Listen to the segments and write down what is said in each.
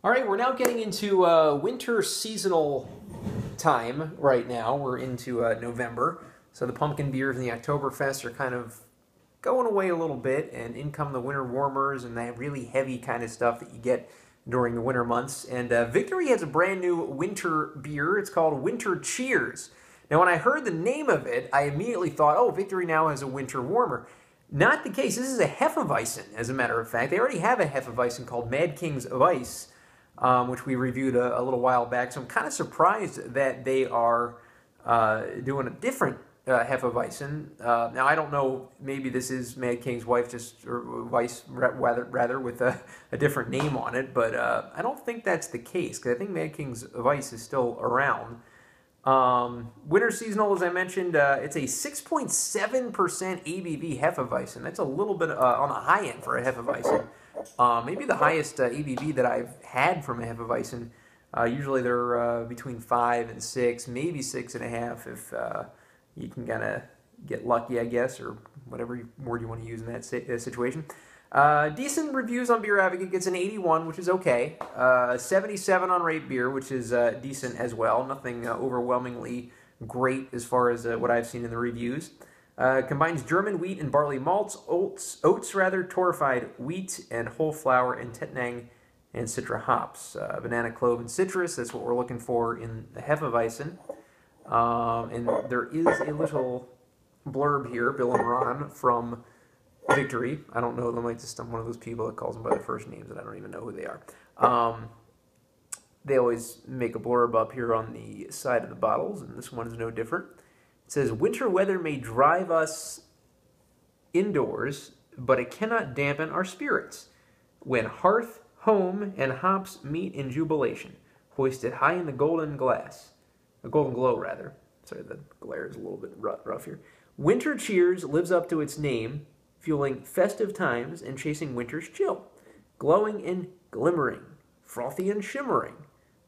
All right, we're now getting into winter seasonal time right now. We're into November, so the pumpkin beers and the Oktoberfest are kind of going away a little bit, and in come the winter warmers and that really heavy kind of stuff that you get during the winter months. And Victory has a brand new winter beer. It's called Winter Cheers. Now, when I heard the name of it, I immediately thought, oh, Victory now has a winter warmer. Not the case. This is a hefeweizen, as a matter of fact. They already have a hefeweizen called Mad King's Weiss, which we reviewed a little while back. So I'm kind of surprised that they are doing a different hefeweizen. Now, I don't know, maybe this is Mad King's wife, just or Weiss rather with a different name on it, but I don't think that's the case, because I think Mad King's Weiss is still around. Winter seasonal, as I mentioned, it's a 6.7% ABV Hefeweizen. That's a little bit on the high end for a Hefeweizen. Maybe the highest ABV that I've had from a Hefeweizen. Usually they're between 5 and 6, maybe 6.5 if you can kind of get lucky, I guess, or whatever word you want to use in that situation. Decent reviews on Beer Advocate. Gets an 81, which is okay. 77 on Rate Beer, which is decent as well. Nothing overwhelmingly great as far as what I've seen in the reviews. Combines German wheat and barley malts, oats torrefied wheat and whole flour, and Tettnang and Citra hops. Banana, clove, and citrus. That's what we're looking for in the Hefeweizen. And there is a little blurb here, Bill and Ron, from Victory. I don't know them. I'm just one of those people that calls them by their first names, and I don't even know who they are. They always make a blurb up here on the side of the bottles, and this one is no different. It says, winter weather may drive us indoors, but it cannot dampen our spirits. When hearth, home, and hops meet in jubilation, hoisted high in the golden glass. A golden glow, rather. Sorry, the glare is a little bit rough here. Winter Cheers lives up to its name, fueling festive times and chasing winter's chill. Glowing and glimmering, frothy and shimmering.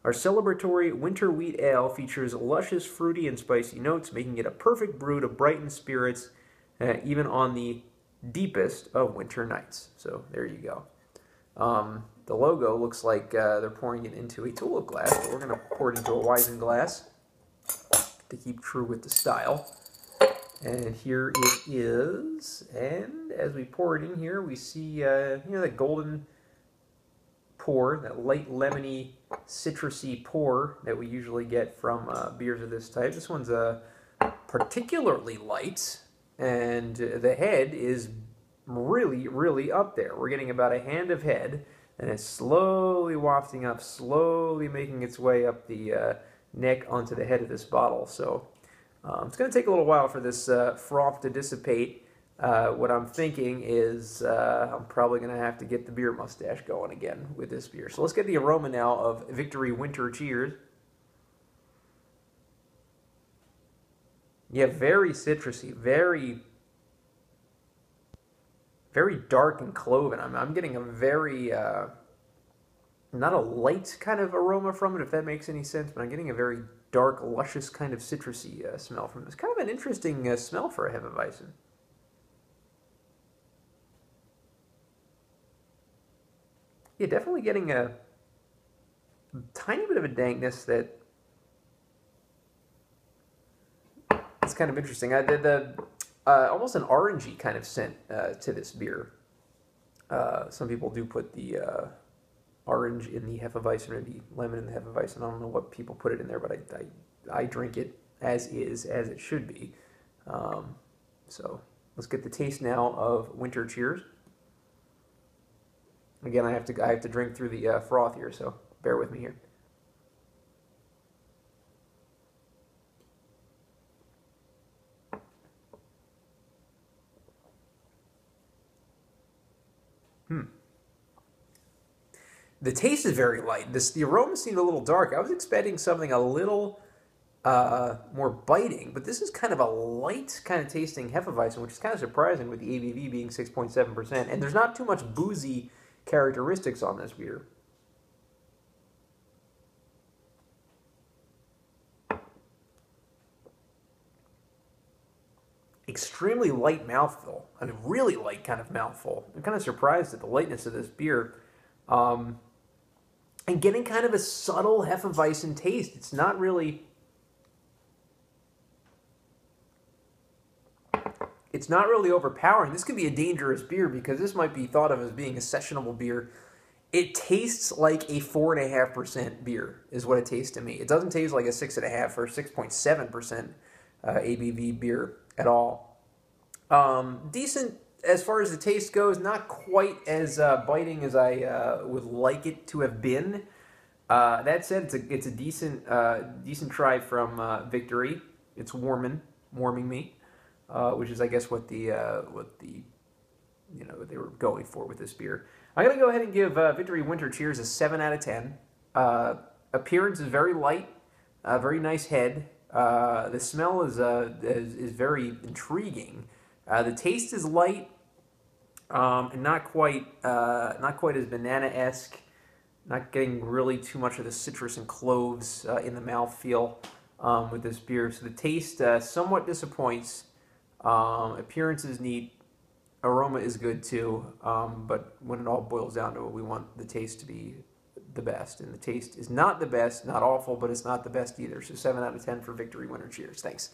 Our celebratory winter wheat ale features luscious, fruity, and spicy notes, making it a perfect brew to brighten spirits, even on the deepest of winter nights. So there you go. The logo looks like they're pouring it into a tulip glass, but we're going to pour it into a Weizen glass to keep true with the style. And here it is, and as we pour it in here, we see, that golden pour, that light lemony, citrusy pour that we usually get from beers of this type. This one's particularly light, and the head is really, really up there. We're getting about a hand of head, and it's slowly wafting up, slowly making its way up the neck onto the head of this bottle. So it's going to take a little while for this froth to dissipate. What I'm thinking is I'm probably going to have to get the beer mustache going again with this beer. So let's get the aroma now of Victory Winter Cheers. Yeah, very citrusy, very, very dark and cloven. I'm getting a very, not a light kind of aroma from it, if that makes any sense, but I'm getting a very dark, luscious kind of citrusy smell from this. Kind of an interesting smell for a Hefeweizen. Yeah, definitely getting a tiny bit of a dankness that is kind of interesting. I did almost an orangey kind of scent to this beer. Some people do put the orange in the Hefeweizen, or maybe lemon in the Hefeweizen. I don't know what people put it in there, but I drink it as is, as it should be. So let's get the taste now of Winter Cheers. Again, I have to drink through the froth here, so bear with me here. The taste is very light. The aroma seemed a little dark. I was expecting something a little more biting, but this is kind of a light kind of tasting Hefeweizen, which is kind of surprising with the ABV being 6.7%. And there's not too much boozy characteristics on this beer. Extremely light mouthful. I mean, really light kind of mouthful. I'm kind of surprised at the lightness of this beer. and getting kind of a subtle hefeweizen taste. It's not really overpowering. This could be a dangerous beer because this might be thought of as being a sessionable beer. It tastes like a 4.5% beer is what it tastes to me. It doesn't taste like a 6.5 or 6.7% ABV beer at all. Decent as far as the taste goes, not quite as biting as I would like it to have been. That said, it's a decent try from Victory. It's warming me, which is I guess what they were going for with this beer. I'm gonna go ahead and give Victory Winter Cheers a 7 out of 10. Appearance is very light, very nice head. The smell is very intriguing. The taste is light, and not quite as banana-esque. Not getting really too much of the citrus and cloves in the mouthfeel with this beer. So the taste somewhat disappoints. Appearance is neat. Aroma is good too. But when it all boils down to it, we want the taste to be the best. And the taste is not the best, not awful, but it's not the best either. So 7 out of 10 for Victory Winter Cheers. Thanks.